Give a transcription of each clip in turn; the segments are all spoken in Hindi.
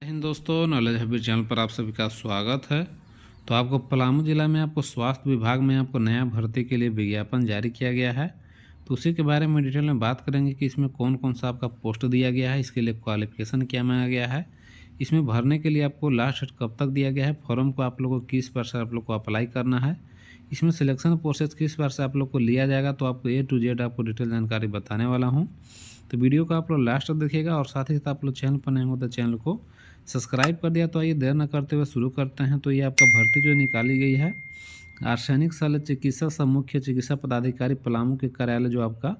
हिंद दोस्तों, नॉलेज हैबिट चैनल पर आप सभी का स्वागत है। तो आपको पलामू जिला में आपको स्वास्थ्य विभाग में आपको नया भर्ती के लिए विज्ञापन जारी किया गया है। तो उसी के बारे में डिटेल में बात करेंगे कि इसमें कौन कौन सा आपका पोस्ट दिया गया है, इसके लिए क्वालिफिकेशन क्या मांगा गया है, इसमें भरने के लिए आपको लास्ट डेट कब तक दिया गया है, फॉर्म को आप लोगों को किस बार से आप लोग को अप्लाई करना है, इसमें सिलेक्शन प्रोसेस किस बार से आप लोग को लिया जाएगा। तो आपको A to Z आपको डिटेल जानकारी बताने वाला हूँ। तो वीडियो को आप लोग लास्ट तक देखिएगा और साथ ही साथ आप लोग चैनल पर नए हो तो चैनल को सब्सक्राइब कर दिया। तो आइए देर न करते हुए शुरू करते हैं। तो ये आपका भर्ती जो निकाली गई है आर्सेनिक शल्य चिकित्सा सह मुख्य चिकित्सा पदाधिकारी पलामू के कार्यालय जो आपका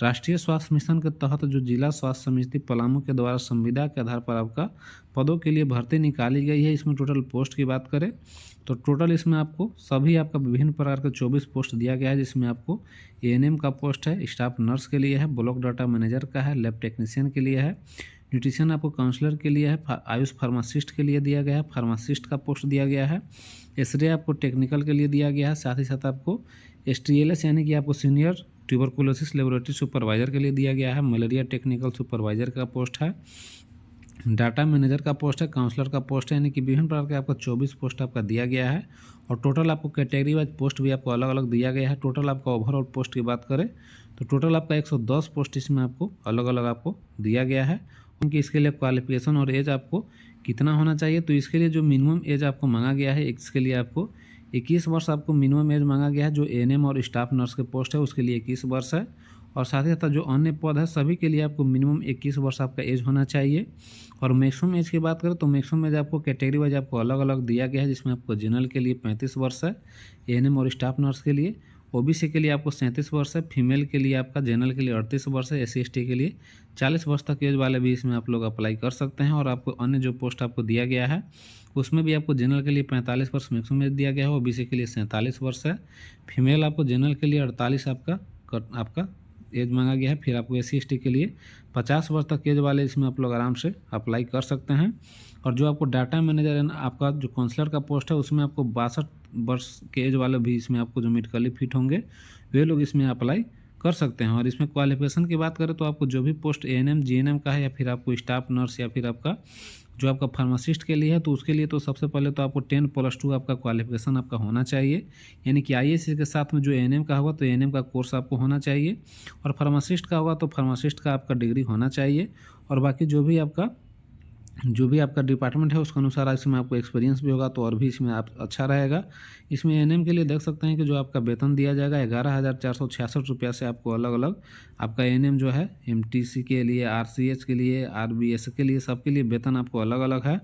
राष्ट्रीय स्वास्थ्य मिशन के तहत जो जिला स्वास्थ्य समिति पलामू के द्वारा संविदा के आधार पर आपका पदों के लिए भर्ती निकाली गई है। इसमें टोटल पोस्ट की बात करें तो टोटल इसमें आपको सभी आपका विभिन्न प्रकार के 24 पोस्ट दिया गया है, जिसमें आपको ANM का पोस्ट है, स्टाफ नर्स के लिए है, ब्लॉक डाटा मैनेजर का है, लैब टेक्नीशियन के लिए है, न्यूट्रिशन आपको काउंसलर के लिए है, आयुष फार्मासिस्ट के लिए दिया गया है, फार्मासिस्ट का पोस्ट दिया गया है, एक्सरे आपको टेक्निकल के लिए दिया गया है, साथ ही साथ आपको STLS यानी कि आपको सीनियर ट्यूबरकुलोसिस लेबोरेटरी सुपरवाइजर के लिए दिया गया है, मलेरिया टेक्निकल सुपरवाइजर का पोस्ट है, डाटा मैनेजर का पोस्ट है, काउंसलर का पोस्ट है, यानी कि विभिन्न प्रकार के आपका 24 पोस्ट आपका दिया गया है। और टोटल आपको कैटेगरी वाइज पोस्ट भी आपको अलग अलग दिया गया है। टोटल आपका ओवरऑल पोस्ट की बात करें तो टोटल आपका 110 पोस्ट इसमें आपको अलग अलग आपको दिया गया है। क्योंकि इसके लिए क्वालिफिकेशन और एज आपको कितना होना चाहिए, तो इसके लिए जो मिनिमम एज आपको मांगा गया है, इसके लिए आपको 21 वर्ष आपको मिनिमम एज मांगा गया है। जो ANM और स्टाफ नर्स के पोस्ट है उसके लिए 21 वर्ष है। और साथ ही साथ जो अन्य पद है सभी के लिए आपको मिनिमम 21 वर्ष आपका एज होना चाहिए। और मैक्सिमम एज की बात करें तो मैक्सिमम एज आपको कैटेगरी वाइज आपको अलग अलग दिया गया है, जिसमें आपको जनरल के लिए 35 वर्ष है, ANM और स्टाफ नर्स के लिए, OBC के लिए आपको 37 वर्ष है, फीमेल के लिए आपका जनरल के लिए 38 वर्ष है, SC/ST के लिए 40 वर्ष तक एज वाले भी इसमें आप लोग अप्लाई कर सकते हैं। और आपको अन्य जो पोस्ट आपको दिया गया है उसमें भी आपको जनरल के लिए 45 वर्ष मैक्सिमम एज दिया गया है, OBC के लिए 47 वर्ष है, फीमेल आपको जनरल के लिए 48 आपका एज मांगा गया है। फिर आपको SC/ST के लिए 50 वर्ष तक एज वाले इसमें आप लोग आराम से अप्लाई कर सकते हैं। और जो आपको डाटा मैनेजर है आपका जो काउंसलर का पोस्ट है उसमें आपको 62 वर्ष के एज वाले भी इसमें आपको जो मेडिकली फिट होंगे वे लोग इसमें अप्लाई कर सकते हैं। और इसमें क्वालिफिकेशन की बात करें तो आपको जो भी पोस्ट ANM GNM का है या फिर आपको स्टाफ नर्स या फिर आपका जो आपका फार्मासिस्ट के लिए है, तो उसके लिए तो सबसे पहले तो आपको 10+2 आपका क्वालिफिकेशन आपका होना चाहिए। यानी कि IAC के साथ में जो ANM का होगा तो ANM का कोर्स आपको होना चाहिए। और फार्मासिस्ट का होगा तो फार्मासिस्ट का आपका डिग्री होना चाहिए। और बाकी जो भी आपका डिपार्टमेंट है उसके अनुसार इसमें आपको एक्सपीरियंस भी होगा तो और भी इसमें आप अच्छा रहेगा। इसमें ANM के लिए देख सकते हैं कि जो आपका वेतन दिया जाएगा 11,466 रुपया से आपको अलग अलग आपका ANM जो है MTC के लिए, RCH के लिए, RBS के लिए, सबके लिए वेतन आपको अलग अलग है।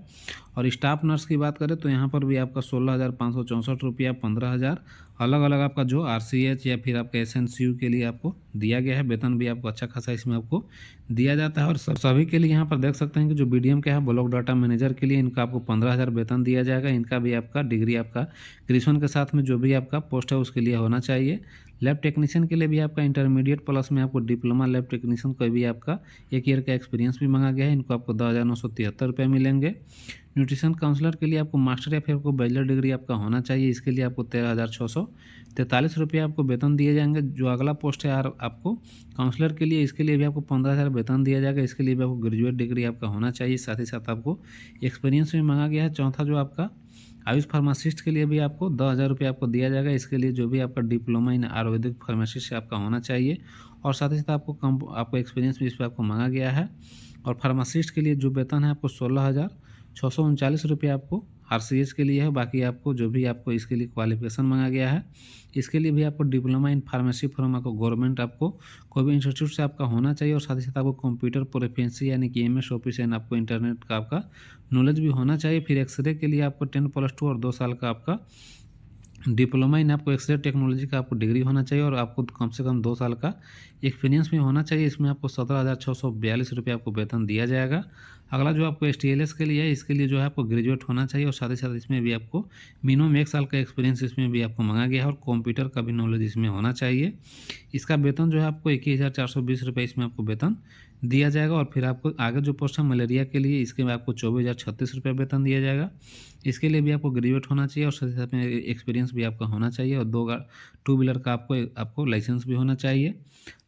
और स्टाफ नर्स की बात करें तो यहाँ पर भी आपका 16,564 रुपया, 15,000 अलग अलग आपका जो RCH या फिर आपका SNCU के लिए आपको दिया गया है। वेतन भी आपको अच्छा खासा इसमें आपको दिया जाता है। और सभी के लिए यहाँ पर देख सकते हैं कि जो BDM का है ब्लॉक डाटा मैनेजर के लिए इनका आपको 15,000 वेतन दिया जाएगा। इनका भी आपका डिग्री आपका ग्रेजुएशन के साथ में जो भी आपका पोस्ट है उसके लिए होना चाहिए। लैब टेक्नीशियन के लिए भी आपका इंटरमीडिएट प्लस में आपको डिप्लोमा लैब टेक्नीशियन को भी आपका 1 ईयर का एक्सपीरियंस भी मांगा गया है। इनको आपको 10,973 रुपये मिलेंगे। न्यूट्रिशन काउंसलर के लिए आपको मास्टर या फिर आपको बैचलर डिग्री आपका होना चाहिए। इसके लिए आपको 13,643 रुपये आपको वेतन दिए जाएंगे। जो अगला पोस्ट है यार आपको काउंसलर के लिए, इसके लिए भी आपको 15,000 वेतन दिया जाएगा। इसके लिए भी आपको ग्रेजुएट डिग्री आपका होना चाहिए। साथ ही साथ आपको एक्सपीरियंस भी मांगा गया है। चौथा जो आपका आयुष फार्मासिस्ट के लिए भी आपको 10,000 रुपये आपको दिया जाएगा। इसके लिए जो भी आपका डिप्लोमा इन आयुर्वेदिक फार्मेसिस्ट से आपका होना चाहिए। और साथ ही साथ आपको एक्सपीरियंस भी इस पर आपको मांगा गया है। और फार्मासिस्ट के लिए जो वेतन है आपको 16,639 रुपये आपको RCH के लिए है। बाकी आपको जो भी आपको इसके लिए क्वालिफिकेशन मांगा गया है इसके लिए भी आपको डिप्लोमा इन फार्मेसी फ्रॉम आपको गवर्नमेंट आपको कोई भी इंस्टीट्यूट से आपका होना चाहिए। और साथ ही साथ आपको कंप्यूटर प्रोफिशिएंसी यानी कि MS ऑफिस एंड आपको इंटरनेट का आपका नॉलेज भी होना चाहिए। फिर एक्सरे के लिए आपको 10+2 और 2 साल का आपका डिप्लोमा इन आपको एक्सरे टेक्नोलॉजी का आपको डिग्री होना चाहिए। और आपको कम से कम 2 साल का एक्सपीरियंस भी होना चाहिए। इसमें आपको 17,642 रुपये आपको वेतन दिया जाएगा। अगला जो आपको STLS के लिए है इसके लिए जो है आपको ग्रेजुएट होना चाहिए। और साथ ही साथ इसमें भी आपको मिनिमम 1 साल का एक्सपीरियंस इसमें भी आपको मांगा गया है। और कंप्यूटर का भी नॉलेज इसमें होना चाहिए। इसका वेतन जो है आपको 21,420 रुपये इसमें आपको वेतन दिया जाएगा। और फिर आपको आगे जो पोस्ट है मलेरिया के लिए, इसके में आपको 24,036 रुपये वेतन दिया जाएगा। इसके लिए भी आपको ग्रेजुएट होना चाहिए और साथ ही साथ में एक्सपीरियंस भी आपका होना चाहिए, और टू व्हीलर का आपको लाइसेंस भी होना चाहिए।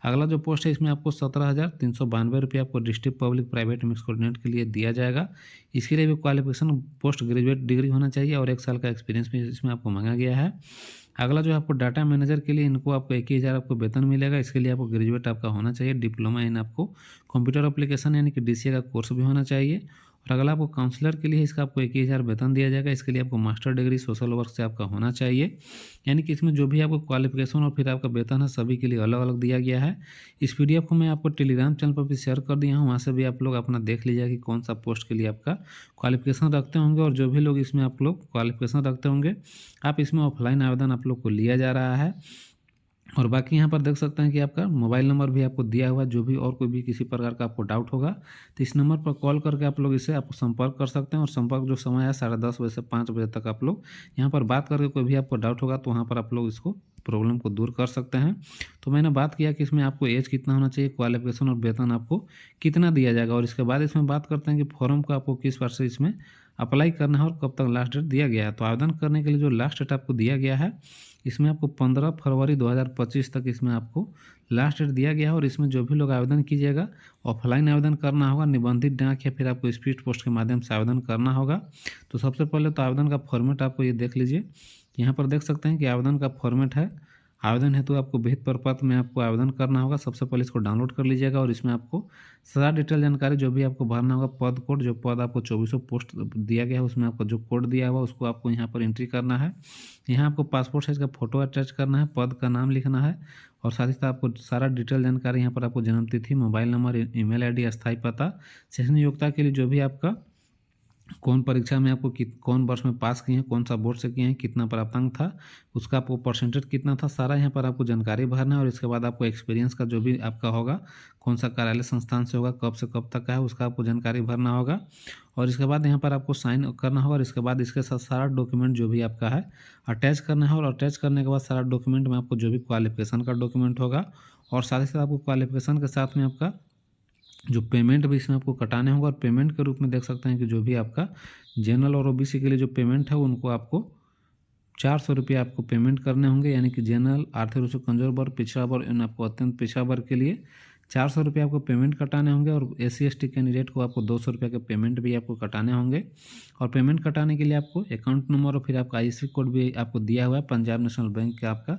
अगला जो पोस्ट है इसमें आपको 17,392 रुपये आपको district public private mix coordinate के लिए दिया जाएगा। इसके लिए भी क्वालिफिकेशन पोस्ट ग्रेजुएट डिग्री होना चाहिए और 1 साल का एक्सपीरियंस भी इसमें आपको मांगा गया है। अगला जो है आपको डाटा मैनेजर के लिए, इनको आपको 21,000 आपको वेतन मिलेगा। इसके लिए आपको ग्रेजुएट आपका होना चाहिए, डिप्लोमा इन आपको कंप्यूटर एप्लीकेशन यानी कि DCA का कोर्स भी होना चाहिए। और अगला आपको काउंसलर के लिए इसका आपको 21,000 वेतन दिया जाएगा। इसके लिए आपको मास्टर डिग्री सोशल वर्क से आपका होना चाहिए। यानी कि इसमें जो भी आपको क्वालिफिकेशन और फिर आपका वेतन है सभी के लिए अलग अलग दिया गया है। इस PDF को मैं आपको टेलीग्राम चैनल पर भी शेयर कर दिया हूँ, वहाँ से भी आप लोग अपना देख लीजिएगा कि कौन सा पोस्ट के लिए आपका क्वालिफिकेशन रखते होंगे। और जो भी लोग इसमें आप लोग क्वालिफिकेशन रखते होंगे, आप इसमें ऑफलाइन आवेदन आप लोग को लिया जा रहा है। और बाकी यहाँ पर देख सकते हैं कि आपका मोबाइल नंबर भी आपको दिया हुआ है। जो भी और कोई भी किसी प्रकार का आपको डाउट होगा तो इस नंबर पर कॉल करके आप लोग इसे आप संपर्क कर सकते हैं। और संपर्क जो समय है 10:30 बजे से 5 बजे तक आप लोग यहाँ पर बात करके कोई भी आपको डाउट होगा तो वहाँ पर आप लोग इसको प्रॉब्लम को दूर कर सकते हैं। तो मैंने बात किया कि इसमें आपको एज कितना होना चाहिए, क्वालिफिकेशन और वेतन आपको कितना दिया जाएगा। और इसके बाद इसमें बात करते हैं कि फॉर्म को आपको किस बार से इसमें अप्लाई करना है और कब तक लास्ट डेट दिया गया है। तो आवेदन करने के लिए जो लास्ट डेट आपको दिया गया है इसमें आपको 15 फरवरी 2025 तक इसमें आपको लास्ट डेट दिया गया है। और इसमें जो भी लोग आवेदन कीजिएगा ऑफलाइन आवेदन करना होगा, निबंधित डाक या फिर आपको स्पीड पोस्ट के माध्यम से आवेदन करना होगा। तो सबसे पहले तो आवेदन का फॉर्मेट आपको ये देख लीजिए। यहाँ पर देख सकते हैं कि आवेदन का फॉर्मेट है, आवेदन हेतु आपको विहित प्रपत्र में आपको आवेदन करना होगा। सबसे पहले इसको डाउनलोड कर लीजिएगा और इसमें आपको सारा डिटेल जानकारी जो भी आपको भरना होगा, पद कोड, जो पद आपको 2400 पोस्ट दिया गया है उसमें आपको जो कोड दिया हुआ उसको आपको यहाँ पर एंट्री करना है। यहाँ आपको पासपोर्ट साइज का फोटो अटैच करना है, पद का नाम लिखना है और साथ ही साथ आपको सारा डिटेल जानकारी यहाँ पर आपको जन्म तिथि, मोबाइल नंबर, email ID, अस्थायी पता, शैक्षणिक योग्यता के लिए जो भी आपका कौन परीक्षा में आपको कौन वर्ष में पास किए हैं, कौन सा बोर्ड से किए हैं, कितना प्राप्तांक था, उसका आपको परसेंटेज कितना था, सारा यहाँ पर आपको जानकारी भरना है। और इसके बाद आपको एक्सपीरियंस का जो भी आपका होगा, कौन सा कार्यालय संस्थान से होगा, कब से कब तक का है, उसका आपको जानकारी भरना होगा। और इसके बाद यहाँ पर आपको साइन करना होगा और इसके बाद इसके साथ सारा डॉक्यूमेंट जो भी आपका है अटैच करना है। और अटैच करने के बाद सारा डॉक्यूमेंट में आपको जो भी क्वालिफिकेशन का डॉक्यूमेंट होगा और साथ ही साथ आपको क्वालिफिकेशन के साथ में आपका जो पेमेंट भी इसमें आपको कटाने होगा। और पेमेंट के रूप में देख सकते हैं कि जो भी आपका जनरल और OBC के लिए जो पेमेंट है उनको आपको 400 रुपये आपको पेमेंट करने होंगे। यानी कि जनरल, आर्थिक रूप से कमजोर वर्ग, पिछड़ा वर्ग, इन आपको अत्यंत पिछड़ा वर्ग के लिए 400 रुपये आपको पेमेंट कटाने होंगे। और SC ST कैंडिडेट को आपको 200 रुपये के पेमेंट भी आपको कटाने होंगे। और पेमेंट कटाने के लिए आपको अकाउंट नंबर और फिर आपका IC कोड भी आपको दिया हुआ है। पंजाब नेशनल बैंक का आपका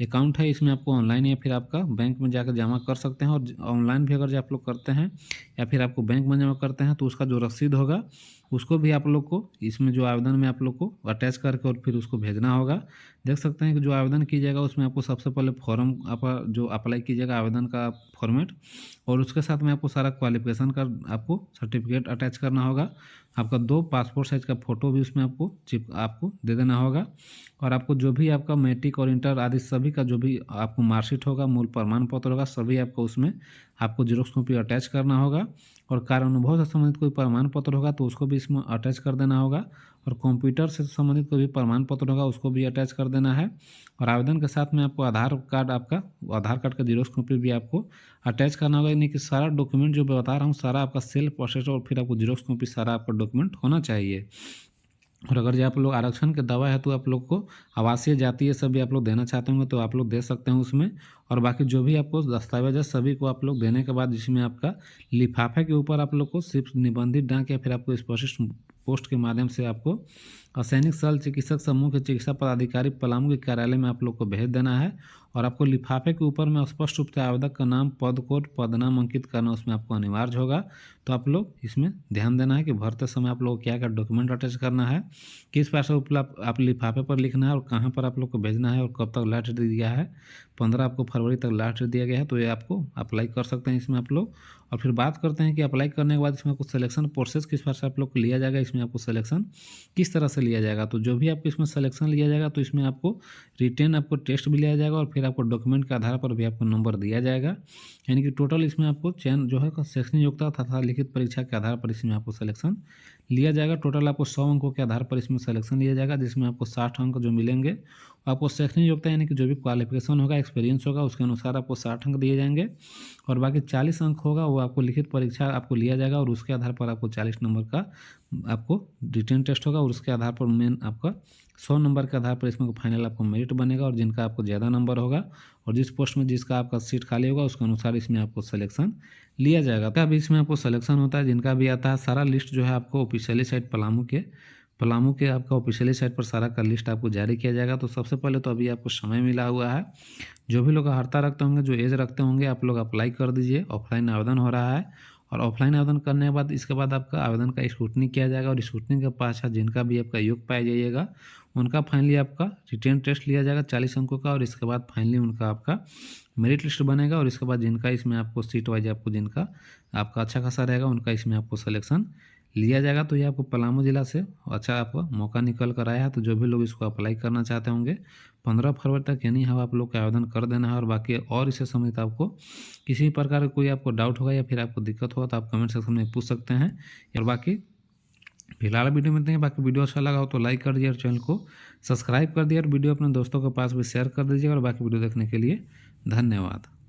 अकाउंट है, इसमें आपको ऑनलाइन या फिर आपका बैंक में जाकर जमा कर सकते हैं। और ऑनलाइन भी अगर जो आप लोग करते हैं या फिर आपको बैंक में जमा करते हैं तो उसका जो रसीद होगा उसको भी आप लोग को इसमें जो आवेदन में आप लोग को अटैच करके और फिर उसको भेजना होगा। देख सकते हैं कि जो आवेदन कीजिएगा उसमें आपको सबसे पहले फॉर्म आपका जो अप्लाई कीजिएगा आवेदन का फॉर्मेट, और उसके साथ में आपको सारा क्वालिफिकेशन का आपको सर्टिफिकेट अटैच करना होगा। आपका 2 पासपोर्ट साइज का फ़ोटो भी उसमें आपको दे देना होगा। और आपको जो भी आपका मैट्रिक और इंटर आदि सभी का जो भी आपको मार्कशीट होगा, मूल प्रमाण पत्र होगा, सभी आपको उसमें आपको जीरोक्स कॉपी अटैच करना होगा। और कार्य अनुभव से संबंधित कोई प्रमाण पत्र होगा तो उसको भी इसमें अटैच कर देना होगा। और कंप्यूटर से संबंधित कोई भी प्रमाण पत्र होगा उसको भी अटैच कर देना है। और आवेदन के साथ में आपको आधार कार्ड का जीरोक्स कॉपी भी आपको अटैच करना होगा। यानी कि सारा डॉक्यूमेंट जो मैं बता रहा हूँ सारा आपका सेल्फ प्रोसेस और फिर आपको जीरोक्स कॉपी सारा आपका डॉक्यूमेंट होना चाहिए। और अगर जो आप लोग आरक्षण के दावा है तो आप लोग को आवासीय जातीय सभी आप लोग देना चाहते होंगे तो आप लोग दे सकते हैं उसमें। और बाकी जो भी आपको दस्तावेज है सभी को आप लोग देने के बाद जिसमें आपका लिफाफे के ऊपर आप लोग को सिर्फ निबंधित डाक या फिर आपको स्पष्ट पोस्ट के माध्यम से आपको सैनिक स्थल चिकित्सक समूह के चिकित्सा पदाधिकारी पलामू के कार्यालय में आप लोग को भेज देना है। और आपको लिफाफे के ऊपर में स्पष्ट रूप से आवेदक का नाम, पद कोड, पदनाम अंकित करना उसमें आपको अनिवार्य होगा। तो आप लोग इसमें ध्यान देना है कि भरते समय आप लोग क्या क्या डॉक्यूमेंट अटैच करना है, किस प्रकार से उपलब्ध आप लिफाफे पर लिखना है और कहाँ पर आप लोग को भेजना है और कब तक लास्ट डेट दिया है। 15 आपको फरवरी तक लास्ट डेट दिया गया है। तो ये आपको अप्लाई कर सकते हैं इसमें आप लोग। और फिर बात करते हैं कि अप्लाई करने के बाद इसमें आपको सिलेक्शन प्रोसेस किस प्रकार से आप लोग को लिया जाएगा, इसमें आपको सिलेक्शन किस तरह से लिया जाएगा। तो जो भी आपको इसमें सिलेक्शन लिया जाएगा तो इसमें आपको रिटेन आपको टेस्ट भी लिया जाएगा और फिर आपको डॉक्यूमेंट के आधार पर भी आपको नंबर दिया जाएगा। यानी कि टोटल इसमें आपको चयन जो है शैक्षणिक योग्यता तथा लिखित परीक्षा के आधार पर इसमें आपको सिलेक्शन लिया जाएगा। टोटल आपको 100 अंकों के आधार पर इसमें सिलेक्शन लिया जाएगा, जिसमें आपको 60 अंक जो मिलेंगे आपको शैक्षणिक योग्यता यानी कि जो भी क्वालिफिकेशन होगा, एक्सपीरियंस होगा, उसके अनुसार आपको 60 अंक दिए जाएंगे। और बाकी 40 अंक होगा वो आपको लिखित परीक्षा आपको लिया जाएगा और उसके आधार पर आपको 40 नंबर का आपको रिटन टेस्ट होगा और उसके आधार पर मेन आपका 100 नंबर के आधार पर इसमें फाइनल आपको मेरिट बनेगा और जिनका आपको ज़्यादा नंबर होगा और जिस पोस्ट में जिसका आपका सीट खाली होगा उसके अनुसार इसमें आपको सिलेक्शन लिया जाएगा। तो अभी इसमें आपको सिलेक्शन होता है, जिनका भी आता है सारा लिस्ट जो है आपको ऑफिशियली साइट पलामू के आपका ऑफिशियली साइट पर सारा का लिस्ट आपको जारी किया जाएगा। तो सबसे पहले तो अभी आपको समय मिला हुआ है, जो भी लोग अर्हता रखते होंगे, जो एज रखते होंगे, आप लोग अप्लाई कर दीजिए। ऑफलाइन आवेदन हो रहा है और ऑफलाइन आवेदन करने के बाद इसके बाद आपका आवेदन का स्क्रूटनी किया जाएगा और स्क्रूटनी के पास जिनका भी आपका योग्य पाया जाइएगा उनका फाइनली आपका रिटन टेस्ट लिया जाएगा 40 अंकों का और इसके बाद फाइनली उनका आपका मेरिट लिस्ट बनेगा और इसके बाद जिनका इसमें आपको सीट वाइज आपको जिनका आपका अच्छा खासा रहेगा उनका इसमें आपको सिलेक्शन लिया जाएगा। तो ये आपको पलामू जिला से अच्छा आपका मौका निकल कर आया है। तो जो भी लोग इसको अप्लाई करना चाहते होंगे 15 फरवरी तक यानी हम आप लोग का आवेदन कर देना है। और बाकी और इससे संबंधित आपको किसी प्रकार का कोई आपको डाउट होगा या फिर आपको दिक्कत होगा तो आप कमेंट सेक्शन में पूछ सकते हैं। और बाकी फिलहाल वीडियो में देंगे, बाकी वीडियो अच्छा लगा हो तो लाइक कर दिए और चैनल को सब्सक्राइब कर दिया और वीडियो अपने दोस्तों के पास भी शेयर कर दीजिए। और बाकी वीडियो देखने के लिए धन्यवाद।